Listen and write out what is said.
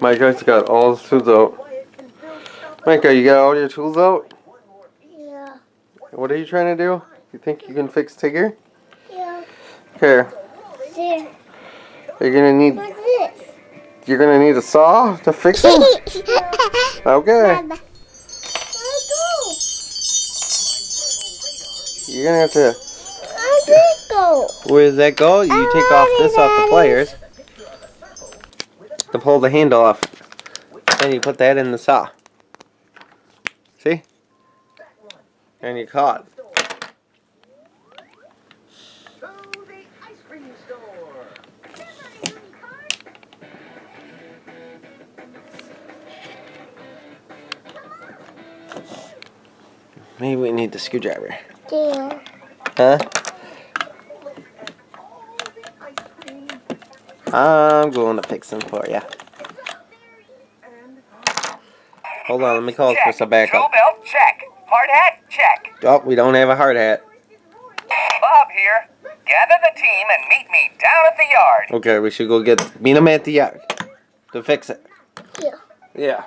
Micah's got all his tools out. Micah, you got all your tools out? Yeah. What are you trying to do? You think you can fix Tigger? Yeah. Here. There. You're gonna need. What's this? You're gonna need a saw to fix it. Okay. Mama. Let's go. You're gonna have to. I did go. Where does that go? You take off this off the pliers to pull the handle off. Then you put that in the saw. See? And you caught. Maybe we need the screwdriver. There. Huh? I'm going to fix them for you. Hold on, let me call for some backup. Tool belt, check. Hard hat, check. Oh, we don't have a hard hat. Bob here. Gather the team and meet me down at the yard. Okay, we should go meet them at the yard to fix it. Yeah. Yeah.